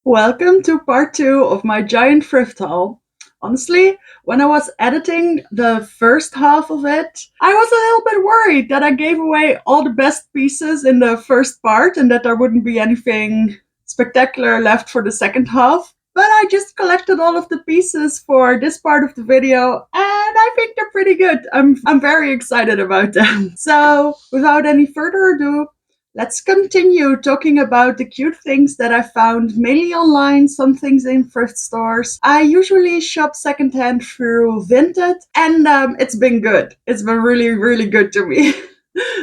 Welcome to part 2 of my giant thrift haul. Honestly, when I was editing the first half of it, I was a little bit worried that I gave away all the best pieces in the first part and that there wouldn't be anything spectacular left for the second half. But I just collected all of the pieces for this part of the video and I think they're pretty good. I'm very excited about them. So, without any further ado, let's continue talking about the cute things that I found mainly online, some things in thrift stores. I usually shop secondhand through Vinted, and it's been good. It's been really, really good to me.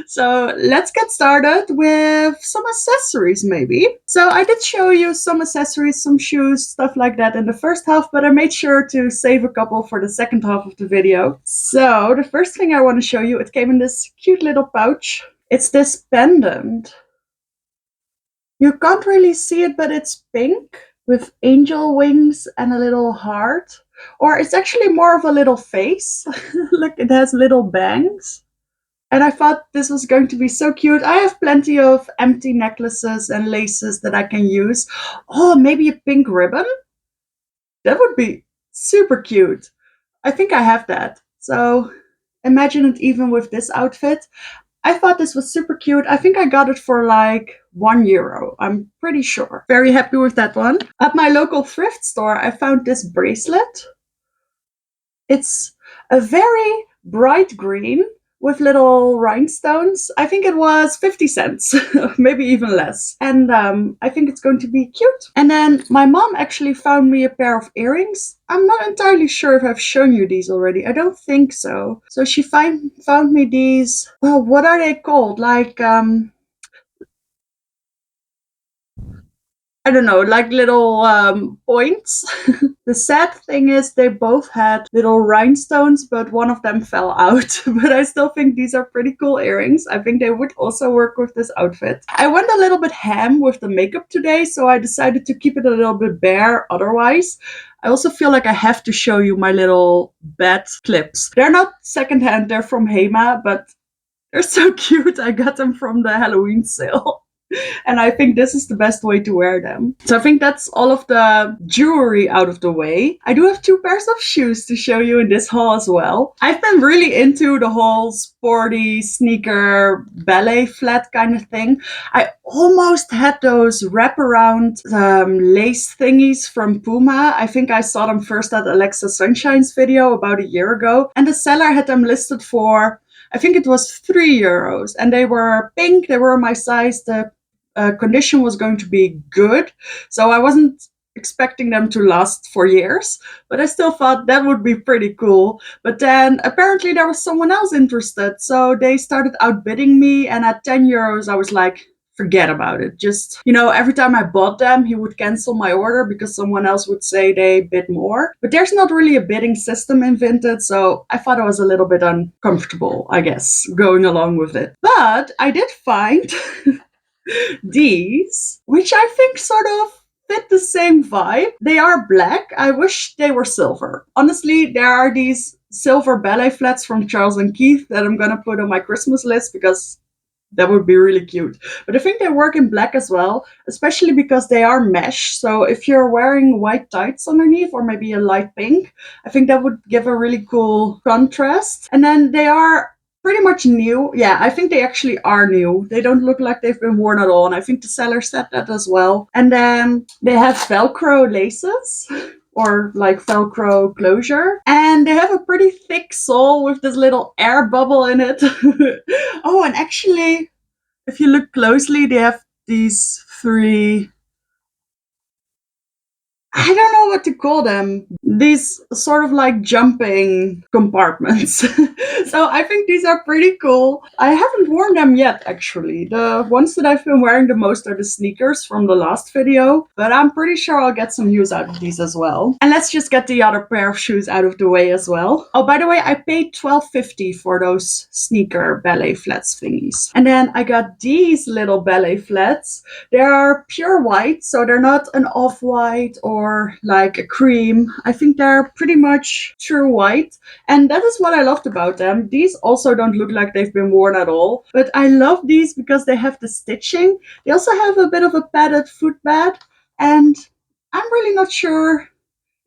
So let's get started with some accessories, maybe. So I did show you some accessories, some shoes, stuff like that in the first half, but I made sure to save a couple for the second half of the video. So the first thing I want to show you, it came in this cute little pouch. It's this pendant. You can't really see it, but it's pink with angel wings and a little heart. Or it's actually more of a little face. Look, it has little bangs. And I thought this was going to be so cute. I have plenty of empty necklaces and laces that I can use. Oh, maybe a pink ribbon? That would be super cute. I think I have that. So imagine it even with this outfit. I thought this was super cute. I think I got it for like €1. I'm pretty sure. Very happy with that one. At my local thrift store, I found this bracelet. It's a very bright green with little rhinestones. I think it was 50 cents, maybe even less. And I think it's going to be cute. And then my mom actually found me a pair of earrings. I'm not entirely sure if I've shown you these already. I don't think so. So she found me these, well, what are they called? Like, I don't know, like little points. The sad thing is they both had little rhinestones, but one of them fell out. But I still think these are pretty cool earrings. I think they would also work with this outfit. I went a little bit ham with the makeup today, so I decided to keep it a little bit bare otherwise. I also feel like I have to show you my little bat clips. They're not secondhand, they're from Hema, but they're so cute. I got them from the Halloween sale. And I think this is the best way to wear them. So I think that's all of the jewelry out of the way. I do have 2 pairs of shoes to show you in this haul as well. I've been really into the whole sporty sneaker ballet flat kind of thing. I almost had those wraparound lace thingies from Puma. I think I saw them first at Alexa Sunshine's video about a year ago. And the seller had them listed for, I think it was €3, and they were pink. They were my size. The condition was going to be good, so I wasn't expecting them to last for years, but I still thought that would be pretty cool. But then apparently there was someone else interested, so they started outbidding me, and at €10 I was like, forget about it. Just, every time I bought them, he would cancel my order because someone else would say they bid more. But there's not really a bidding system in Vinted, so I thought I was a little bit uncomfortable, I guess, going along with it. But I did find these, which I think sort of fit the same vibe. They are black. I wish they were silver. Honestly, there are these silver ballet flats from Charles and Keith that I'm gonna put on my Christmas list because that would be really cute. But I think they work in black as well, especially because they are mesh. So if you're wearing white tights underneath or maybe a light pink, I think that would give a really cool contrast. And then they are pretty much new. Yeah, I think they actually are new. They don't look like they've been worn at all. And I think the seller said that as well. And then they have Velcro laces. Or like Velcro closure. And they have a pretty thick sole with this little air bubble in it. Oh, and actually, if you look closely, they have these 3, I don't know what to call them. These sort of like jumping compartments. So I think these are pretty cool. I haven't worn them yet, actually. The ones that I've been wearing the most are the sneakers from the last video, but I'm pretty sure I'll get some use out of these as well. And let's just get the other pair of shoes out of the way as well. Oh, by the way, I paid $12.50 for those sneaker ballet flats thingies. And then I got these little ballet flats. They are pure white, so they're not an off-white or like a cream. I think they're pretty much true white, and that is what I loved about them. These also don't look like they've been worn at all, but I love these because they have the stitching. They also have a bit of a padded footbed, and not sure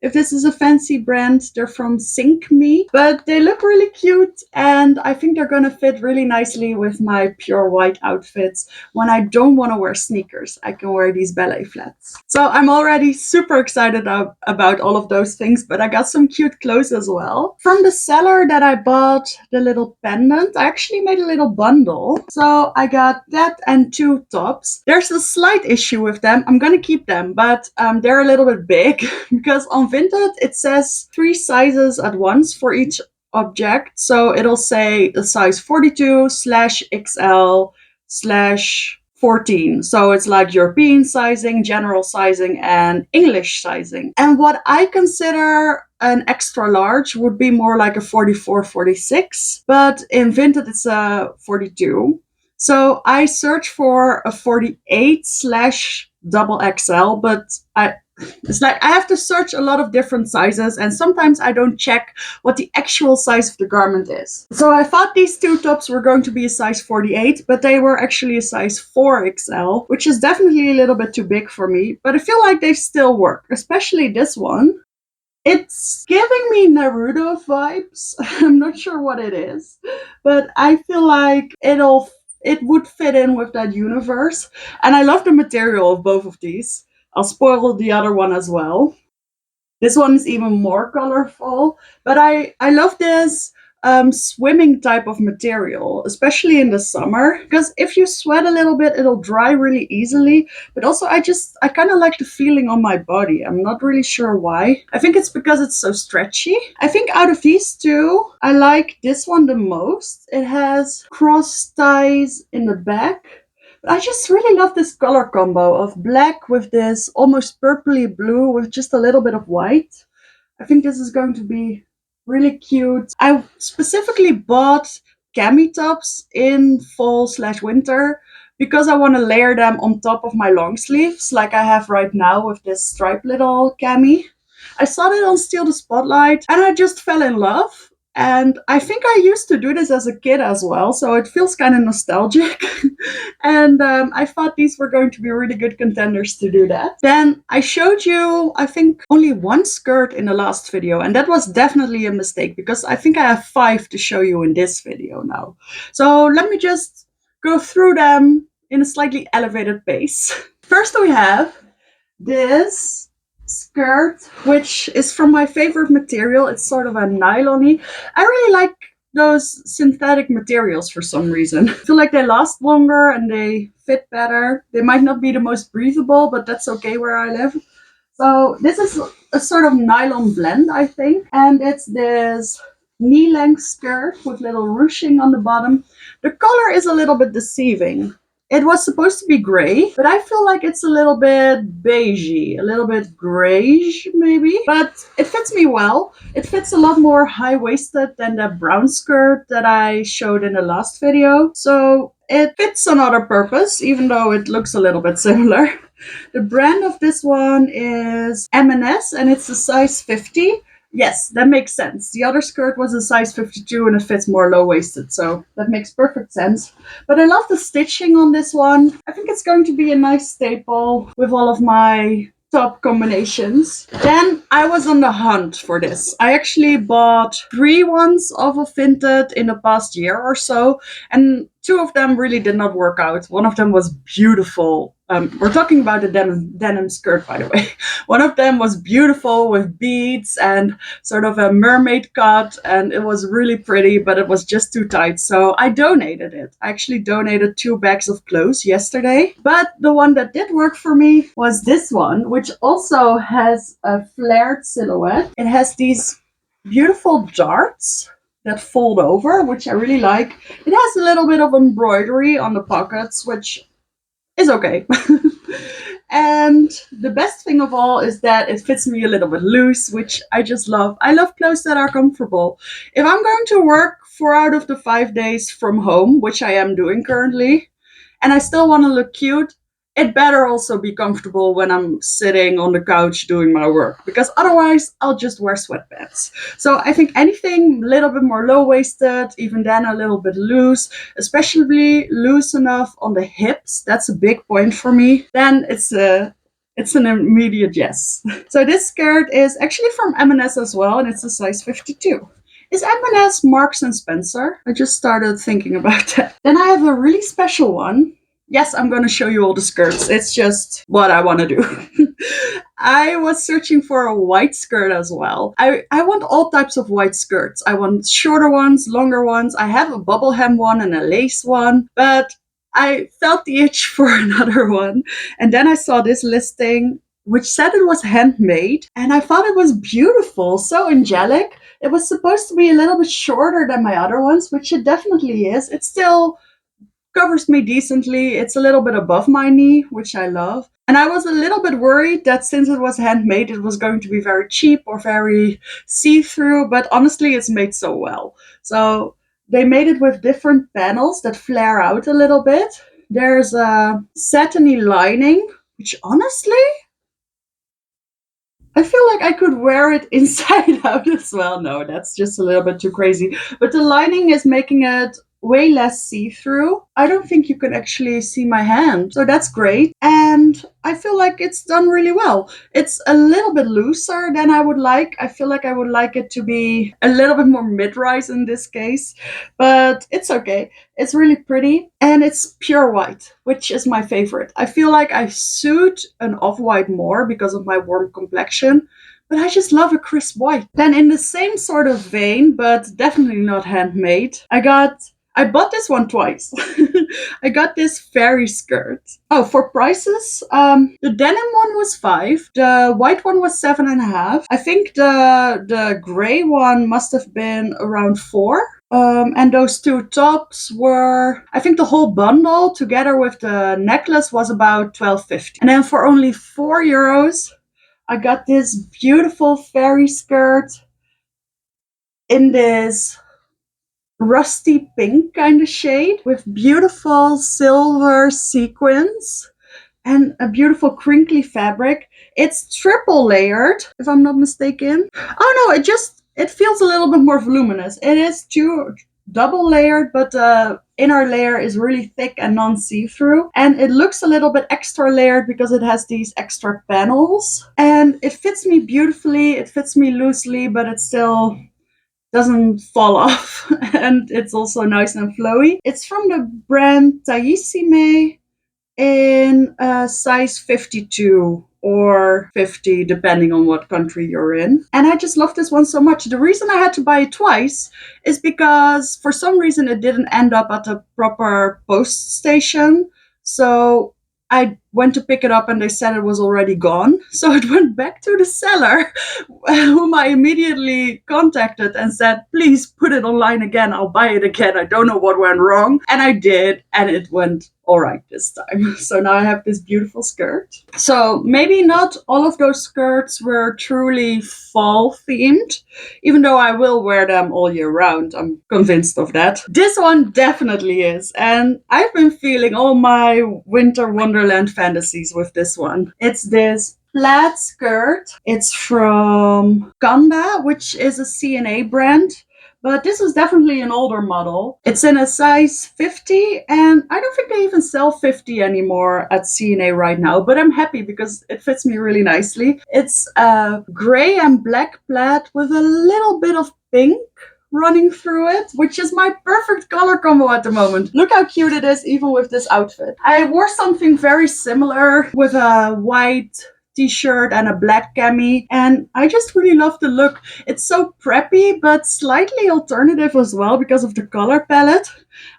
if this is a fancy brand. They're from Sync Me, but they look really cute, and I think they're gonna fit really nicely with my pure white outfits. When I don't want to wear sneakers, I can wear these ballet flats. So I'm already super excited about all of those things, but I got some cute clothes as well. From the seller that I bought the little pendant, I actually made a little bundle. So I got that and 2 tops. There's a slight issue with them. I'm gonna keep them, but they're a little bit big because on Vinted it says 3 sizes at once for each object. So it'll say the size 42/XL/14. So it's like European sizing, general sizing, and English sizing. And what I consider an extra large would be more like a 44/46, but in Vinted it's a 42. So I searched for a 48/XXL, but it's like I have to search a lot of different sizes, and sometimes I don't check what the actual size of the garment is. So I thought these 2 tops were going to be a size 48, but they were actually a size 4XL, which is definitely a little bit too big for me, but I feel like they still work, especially this one. It's giving me Naruto vibes. I'm not sure what it is, but I feel like it would fit in with that universe. And I love the material of both of these. I'll spoil the other one as well. This one is even more colorful, but I love this swimming type of material, especially in the summer, because if you sweat a little bit, it'll dry really easily. But also, I kind of like the feeling on my body. I'm not really sure why. I think it's because it's so stretchy. I think out of these 2, I like this one the most. It has cross ties in the back. I just really love this color combo of black with this almost purpley blue with just a little bit of white. I think this is going to be really cute. I specifically bought cami tops in fall/winter because I want to layer them on top of my long sleeves like I have right now with this striped little cami. I saw it on Steal the Spotlight and I just fell in love. And I think I used to do this as a kid as well, so it feels kind of nostalgic. And I thought these were going to be really good contenders to do that. Then I showed you, I think, only 1 skirt in the last video, and that was definitely a mistake because I think I have 5 to show you in this video now. So let me just go through them in a slightly elevated pace. First we have this skirt, which is from my favorite material. It's sort of a nylon-y. I really like those synthetic materials for some reason. I feel like they last longer and they fit better. They might not be the most breathable, but that's okay where I live. So this is a sort of nylon blend, I think. And it's this knee-length skirt with little ruching on the bottom. The color is a little bit deceiving. It was supposed to be gray, but I feel like it's a little bit beigey, a little bit grayish maybe, but it fits me well. It fits a lot more high-waisted than the brown skirt that I showed in the last video. So it fits another purpose, even though it looks a little bit similar. The brand of this one is M&S and it's a size 50. Yes, that makes sense. The other skirt was a size 52 and it fits more low-waisted, so that makes perfect sense. But I love the stitching on this one. I think it's going to be a nice staple with all of my top combinations. Then I was on the hunt for this. I actually bought 3 ones off of Vinted in the past year or so, and 2 of them really did not work out. One of them was beautiful. We're talking about the denim skirt, by the way. One of them was beautiful with beads and sort of a mermaid cut, and it was really pretty, but it was just too tight. So I donated it. I actually donated 2 bags of clothes yesterday. But the one that did work for me was this one, which also has a flared silhouette. It has these beautiful darts that fold over, which I really like. It has a little bit of embroidery on the pockets, which is okay. And the best thing of all is that it fits me a little bit loose, which I just love. I love clothes that are comfortable. If I'm going to work 4 out of the 5 days from home, which I am doing currently, and I still want to look cute, it better also be comfortable when I'm sitting on the couch doing my work, because otherwise I'll just wear sweatpants. So I think anything a little bit more low-waisted, even then a little bit loose, especially loose enough on the hips, that's a big point for me. Then it's It's an immediate yes. So this skirt is actually from M&S as well, and it's a size 52. Is M&S Marks and Spencer? I just started thinking about that. Then I have a really special one. Yes, I'm going to show you all the skirts. It's just what I want to do. I was searching for a white skirt as well. I want all types of white skirts. I want shorter ones, longer ones. I have a bubble hem one and a lace one, but I felt the itch for another one. And then I saw this listing which said it was handmade, and I thought it was beautiful, so angelic. It was supposed to be a little bit shorter than my other ones, which it definitely is. It still covers me decently. It's a little bit above my knee, which I love. And I was a little bit worried that since it was handmade, it was going to be very cheap or very see through, but honestly, it's made so well. So they made it with different panels that flare out a little bit. There's a satiny lining, which honestly, I feel like I could wear it inside out as well. No, that's just a little bit too crazy. But the lining is making it way less see-through. I don't think you can actually see my hand. So that's great. And I feel like it's done really well. It's a little bit looser than I would like. I feel like I would like it to be a little bit more mid-rise in this case. But it's okay. It's really pretty. And it's pure white, which is my favorite. I feel like I suit an off-white more because of my warm complexion. But I just love a crisp white. Then in the same sort of vein, but definitely not handmade, I bought this one twice. I got this fairy skirt. Oh, for prices, the denim one was 5. The white one was 7.5. I think the gray one must have been around 4. And those two tops were, I think the whole bundle together with the necklace was about 12.50. And then for only €4, I got this beautiful fairy skirt in this rusty pink kind of shade with beautiful silver sequins and a beautiful crinkly fabric. It's triple layered, if I'm not mistaken. Oh no, it feels a little bit more voluminous. It is double layered, but the inner layer is really thick and non-see-through. And it looks a little bit extra layered because it has these extra panels. And it fits me beautifully. It fits me loosely, but it still doesn't fall off. And it's also nice and flowy. It's from the brand Taissime in a size 52 or 50, depending on what country you're in. And I just love this one so much. The reason I had to buy it twice is because for some reason it didn't end up at the proper post station. So I went to pick it up and they said it was already gone. So it went back to the seller, whom I immediately contacted and said, please put it online again. I'll buy it again. I don't know what went wrong. And I did, and it went all right this time. So now I have this beautiful skirt. So maybe not all of those skirts were truly fall themed, even though I will wear them all year round. I'm convinced of that. This one definitely is. And I've been feeling all my winter wonderland fantasies with this one. It's this plaid skirt. It's from Kanda, which is a C&A brand. But this is definitely an older model. It's in a size 50, and I don't think they even sell 50 anymore at C&A right now, but I'm happy because it fits me really nicely. It's a gray and black plaid with a little bit of pink running through it, which is my perfect color combo at the moment. Look how cute it is even with this outfit. I wore something very similar with a white t-shirt and a black cami, and I just really love the look. It's so preppy but slightly alternative as well because of the color palette.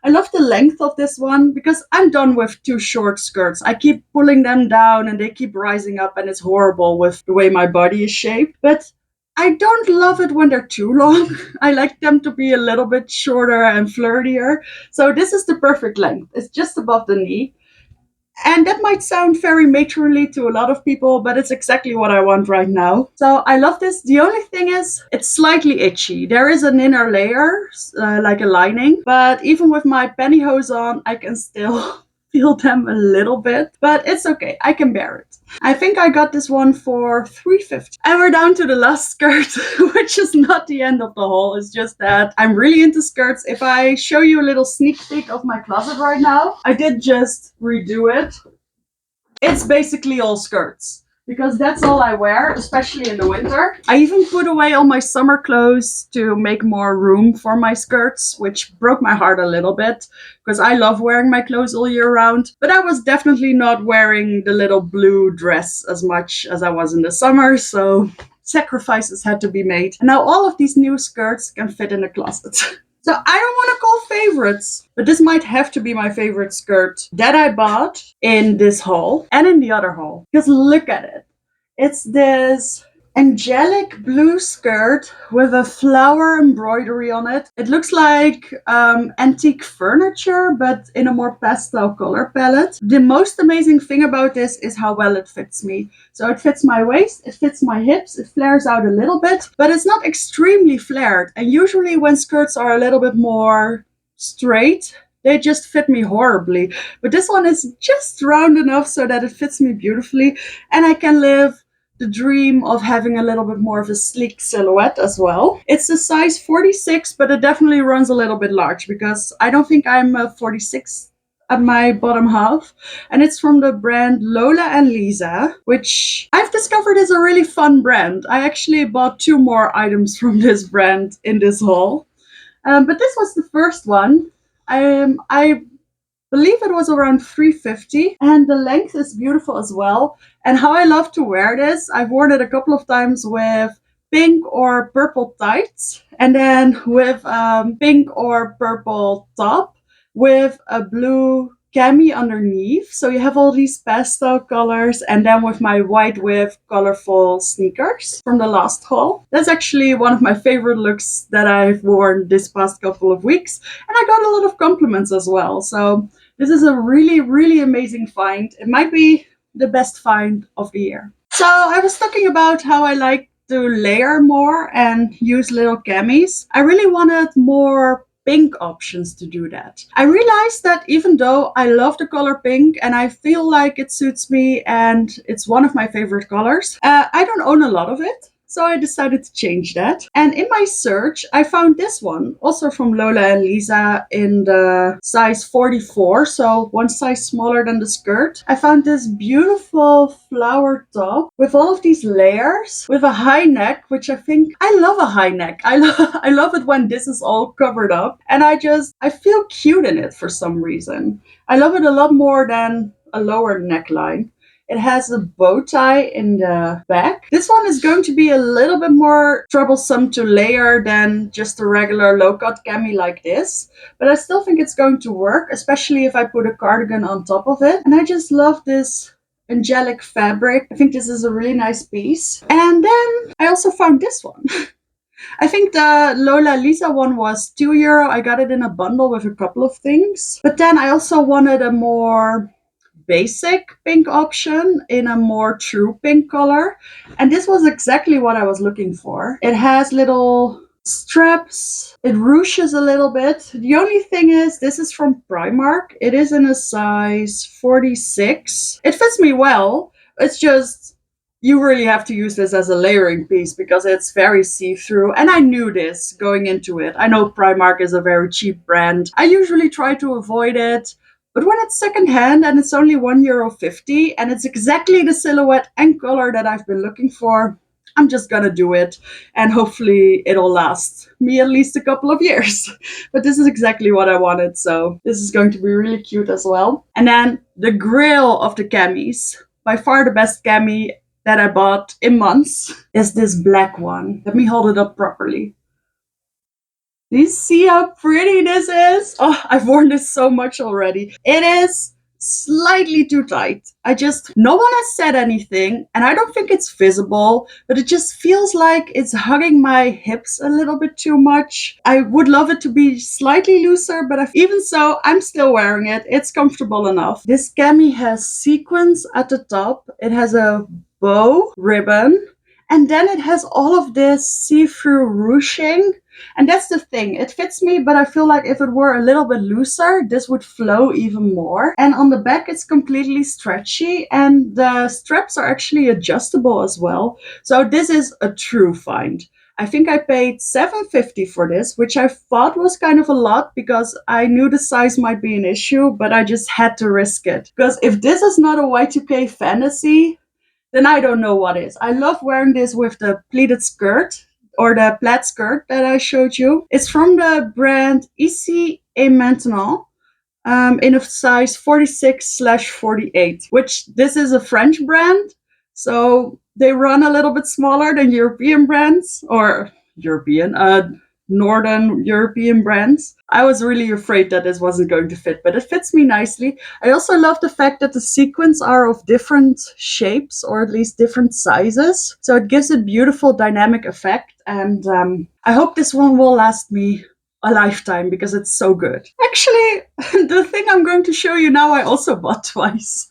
I love the length of this one because I'm done with too short skirts. I keep pulling them down and they keep rising up, and it's horrible with the way my body is shaped. But I don't love it when they're too long. I like them to be a little bit shorter and flirtier. So this is the perfect length. It's just above the knee. And that might sound very matronly to a lot of people, but it's exactly what I want right now. So I love this. The only thing is, it's slightly itchy. There is an inner layer, like a lining, but even with my pantyhose on, I can still feel them a little bit. But it's okay. I can bear it. I think I got this one for $3.50. And we're down to the last skirt, which is not the end of the haul. It's just that I'm really into skirts. If I show you a little sneak peek of my closet right now, I did just redo it. It's basically all skirts. because that's all I wear, especially in the winter. I even put away all my summer clothes to make more room for my skirts, which broke my heart a little bit because I love wearing my clothes all year round. But I was definitely not wearing the little blue dress as much as I was in the summer, so sacrifices had to be made. And now all of these new skirts can fit in the closet. So I don't want to call favorites, but this might have to be my favorite skirt that I bought in this haul and in the other haul. Because look at it. It's this angelic blue skirt with a flower embroidery on it. It looks like antique furniture, but in a more pastel color palette. The most amazing thing about this is how well it fits me. So it fits my waist, it fits my hips, it flares out a little bit, but it's not extremely flared. And usually when skirts are a little bit more straight, they just fit me horribly. But this one is just round enough so that it fits me beautifully, and I can live the dream of having a little bit more of a sleek silhouette as well. It's a size 46, but it definitely runs a little bit large because I don't think I'm a 46 at my bottom half. And it's from the brand Lola and Lisa, which I've discovered is a really fun brand. I actually bought 2 more items from this brand in this haul. But this was the first one. I believe it was around 350, and the length is beautiful as well. And how I love to wear this, I've worn it a couple of times with pink or purple tights, and then with pink or purple top with a blue cami underneath. So you have all these pastel colors, and then with my white with colorful sneakers from the last haul. That's actually one of my favorite looks that I've worn this past couple of weeks, and I got a lot of compliments as well. So this is a really, really amazing find. It might be the best find of the year. So I was talking about how I like to layer more and use little camis. I really wanted more pink options to do that. I realized that even though I love the color pink and I feel like it suits me and it's one of my favorite colors, I don't own a lot of it. So I decided to change that. And in my search, I found this one, also from Lola and Lisa in the size 44, so one size smaller than the skirt. I found this beautiful flower top with all of these layers with a high neck, which I love a high neck. I love it when this is all covered up. And I feel cute in it for some reason. I love it a lot more than a lower neckline. It has a bow tie in the back. This one is going to be a little bit more troublesome to layer than just a regular low-cut cami like this. But I still think it's going to work, especially if I put a cardigan on top of it. And I just love this angelic fabric. I think this is a really nice piece. And then I also found this one. I think the Lola Lisa one was €2. I got it in a bundle with a couple of things. But then I also wanted a more basic pink option in a more true pink color, and this was exactly what I was looking for. It has little straps, it ruches a little bit. The only thing is, this is from Primark. It is in a size 46. It fits me well. It's just, you really have to use this as a layering piece because it's very see-through, and I knew this going into it. I know Primark is a very cheap brand. I usually try to avoid it. But when it's secondhand and it's only €1.50 and it's exactly the silhouette and color that I've been looking for, I'm just gonna do it. And hopefully it'll last me at least a couple of years. But this is exactly what I wanted, so this is going to be really cute as well. And then the grill of the camis, by far the best cami that I bought in months, is this black one. Let me hold it up properly. Do you see how pretty this is? Oh, I've worn this so much already. It is slightly too tight. No one has said anything, and I don't think it's visible, but it just feels like it's hugging my hips a little bit too much. I would love it to be slightly looser, but even so, I'm still wearing it. It's comfortable enough. This cami has sequins at the top. It has a bow ribbon, and then it has all of this see-through ruching. And that's the thing. It fits me, but I feel like if it were a little bit looser, this would flow even more. And on the back, it's completely stretchy, and the straps are actually adjustable as well. So this is a true find. I think I paid $7.50 for this, which I thought was kind of a lot because I knew the size might be an issue, but I just had to risk it. Because if this is not a Y2K fantasy, then I don't know what is. I love wearing this with the pleated skirt or the plaid skirt that I showed you. It's from the brand Ici et Maintenant, in a size 46/48, which this is a French brand. So they run a little bit smaller than European brands or European, Northern European brands. I was really afraid that this wasn't going to fit, but it fits me nicely. I also love the fact that the sequins are of different shapes or at least different sizes. So it gives a beautiful dynamic effect. And I hope this one will last me a lifetime because it's so good. Actually, the thing I'm going to show you now, I also bought twice.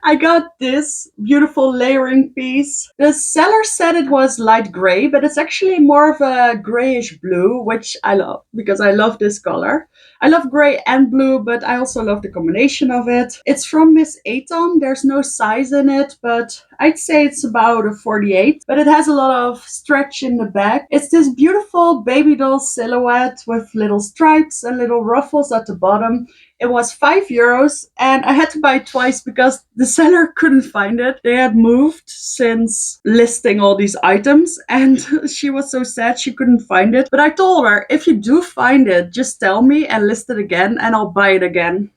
I got this beautiful layering piece. The seller said it was light gray, but it's actually more of a grayish blue, which I love because I love this color. I love gray and blue, but I also love the combination of it. It's from Miss Aton. There's no size in it, but I'd say it's about a 48, but it has a lot of stretch in the back. It's this beautiful baby doll silhouette with little stripes and little ruffles at the bottom. It was €5, and I had to buy it twice because the seller couldn't find it. They had moved since listing all these items, and she was so sad she couldn't find it. But I told her, if you do find it, just tell me and list it again, and I'll buy it again,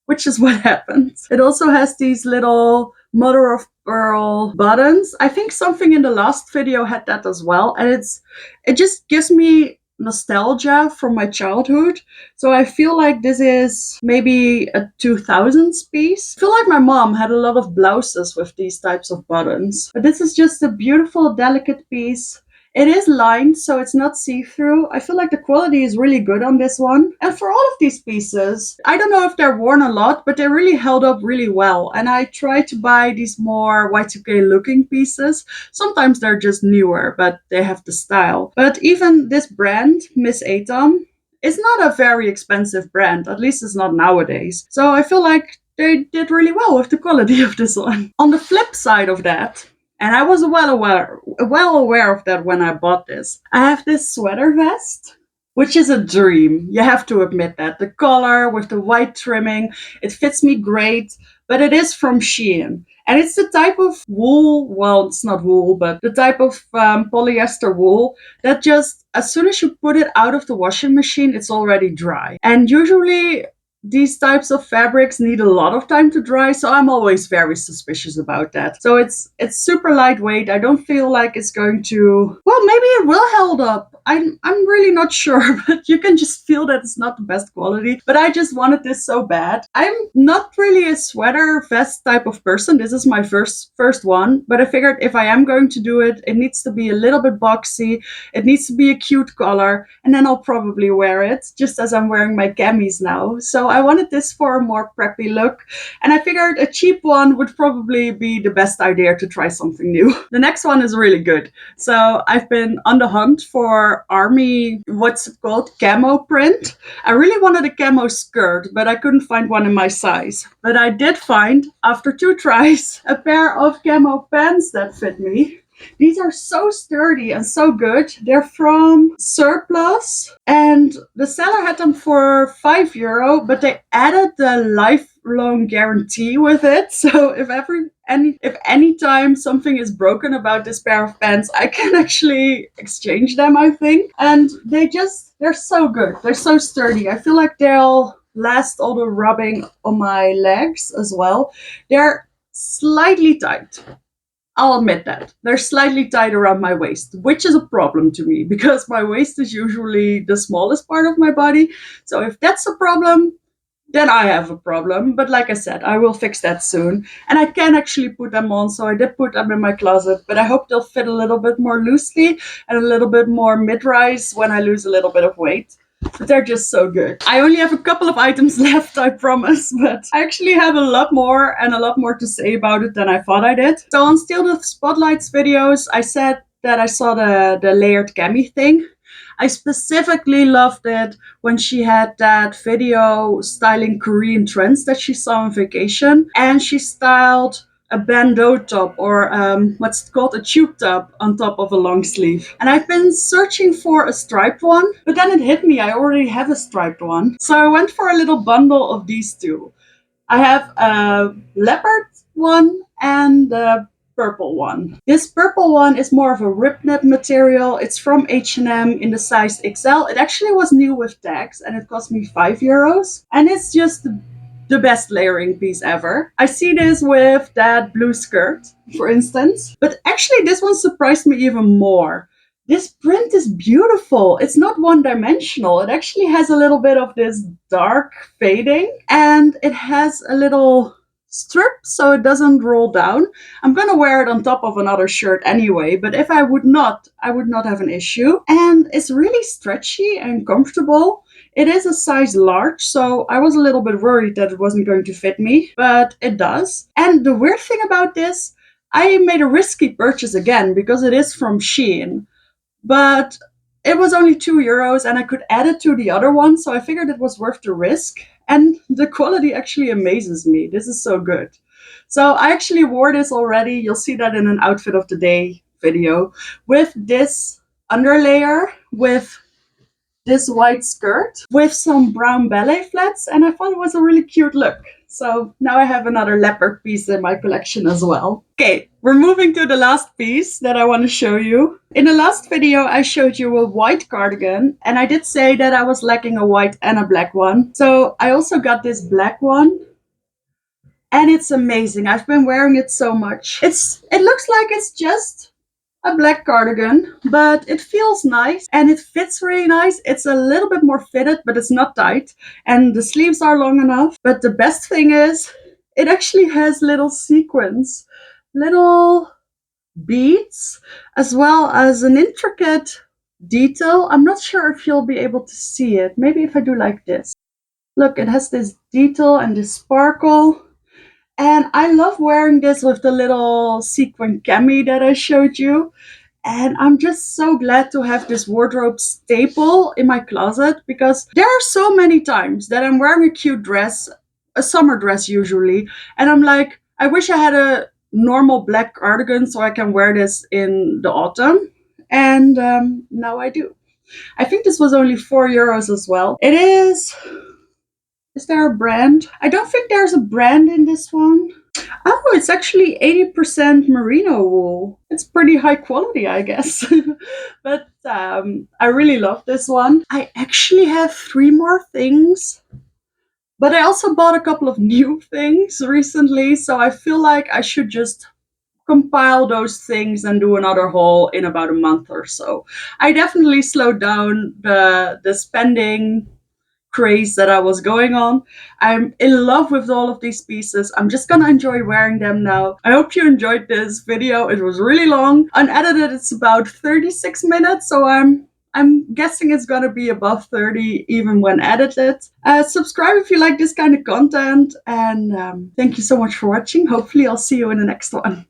which is what happened. It also has these little mother of pearl buttons. I think something in the last video had that as well, and it just gives me nostalgia from my childhood. So I feel like this is maybe a 2000s piece. I feel like my mom had a lot of blouses with these types of buttons. But this is just a beautiful, delicate piece. It is lined, so it's not see-through. I feel like the quality is really good on this one. And for all of these pieces, I don't know if they're worn a lot, but they really held up really well. And I try to buy these more Y2K looking pieces. Sometimes they're just newer, but they have the style. But even this brand, Miss Aton, is not a very expensive brand. At least it's not nowadays. So I feel like they did really well with the quality of this one. On the flip side of that, and I was well aware of that when I bought this, I have this sweater vest, which is a dream. You have to admit that. The color with the white trimming, it fits me great, but it is from Shein. And it's the type of wool, well, it's not wool, but the type of polyester wool that just, as soon as you put it out of the washing machine, it's already dry. And usually these types of fabrics need a lot of time to dry, so I'm always very suspicious about that. So it's super lightweight. I don't feel like it's going to, well, maybe it will hold up. I'm really not sure, but you can just feel that it's not the best quality. But I just wanted this so bad. I'm not really a sweater vest type of person. This is my first one, but I figured if I am going to do it, it needs to be a little bit boxy. It needs to be a cute color, and then I'll probably wear it just as I'm wearing my camis now. So I wanted this for a more preppy look, and I figured a cheap one would probably be the best idea to try something new. The next one is really good. So I've been on the hunt for army, what's it called, camo print. I really wanted a camo skirt, but I couldn't find one in my size. But I did find, after 2 tries, a pair of camo pants that fit me. These are so sturdy and so good. They're from Surplus, and the seller had them for €5, but they added the lifelong guarantee with it. So if any time something is broken about this pair of pants, I can actually exchange them, I think. And they're so good. They're so sturdy. I feel like they'll last all the rubbing on my legs as well. They're slightly tight. I'll admit that. They're slightly tight around my waist, which is a problem to me because my waist is usually the smallest part of my body. So if that's a problem, then I have a problem. But like I said, I will fix that soon. And I can actually put them on, so I did put them in my closet, but I hope they'll fit a little bit more loosely and a little bit more mid-rise when I lose a little bit of weight. But they're just so good. I only have a couple of items left, I promise, but I actually have a lot more and a lot more to say about it than I thought I did. So on Steal the Spotlights videos, I said that I saw the layered cami thing. I specifically loved it when she had that video styling Korean trends that she saw on vacation, and she styled a bandeau top, or what's called a tube top, on top of a long sleeve. And I've been searching for a striped one, but then it hit me, I already have a striped one. So I went for a little bundle of these two. I have a leopard one and a purple one. This purple one is more of a rib knit material. It's from H&M in the size XL. It actually was new with tags and it cost me €5. And it's just the best layering piece ever. I see this with that blue skirt, for instance. But actually this one surprised me even more. This print is beautiful. It's not one dimensional. It actually has a little bit of this dark fading and it has a little strip so it doesn't roll down. I'm gonna wear it on top of another shirt anyway, but if I would not have an issue. And it's really stretchy and comfortable. It is a size large, so I was a little bit worried that it wasn't going to fit me, but it does. And the weird thing about this, I made a risky purchase again because it is from Shein, but it was only €2 and I could add it to the other one, so I figured it was worth the risk. And the quality actually amazes me. This is so good. So I actually wore this already. You'll see that in an outfit of the day video with this underlayer, with this white skirt, with some brown ballet flats, and I thought it was a really cute look. So now I have another leopard piece in my collection as well. Okay, we're moving to the last piece that I want to show you. In the last video, I showed you a white cardigan, and I did say that I was lacking a white and a black one. So I also got this black one, and it's amazing. I've been wearing it so much. It looks like it's just a black cardigan, but it feels nice and it fits really nice. It's a little bit more fitted, but it's not tight, and the sleeves are long enough. But the best thing is it actually has little sequins, little beads, as well as an intricate detail. I'm not sure if you'll be able to see it. Maybe if I do like this. Look, it has this detail and this sparkle. And I love wearing this with the little sequin cami that I showed you. And I'm just so glad to have this wardrobe staple in my closet, because there are so many times that I'm wearing a cute dress, a summer dress usually, and I'm like, I wish I had a normal black cardigan so I can wear this in the autumn. And now I do. I think this was only €4 as well. It is. Is there a brand? I don't think there's a brand in this one. Oh, it's actually 80% merino wool. It's pretty high quality, I guess. But I really love this one. I actually have 3 more things, but I also bought a couple of new things recently, so I feel like I should just compile those things and do another haul in about a month or so. I definitely slowed down the spending craze that I was going on. I'm in love with all of these pieces. I'm just gonna enjoy wearing them now. I hope you enjoyed this video. It was really long. Unedited, it's about 36 minutes, so I'm guessing it's gonna be above 30 even when edited. Subscribe if you like this kind of content, and thank you so much for watching. Hopefully I'll see you in the next one.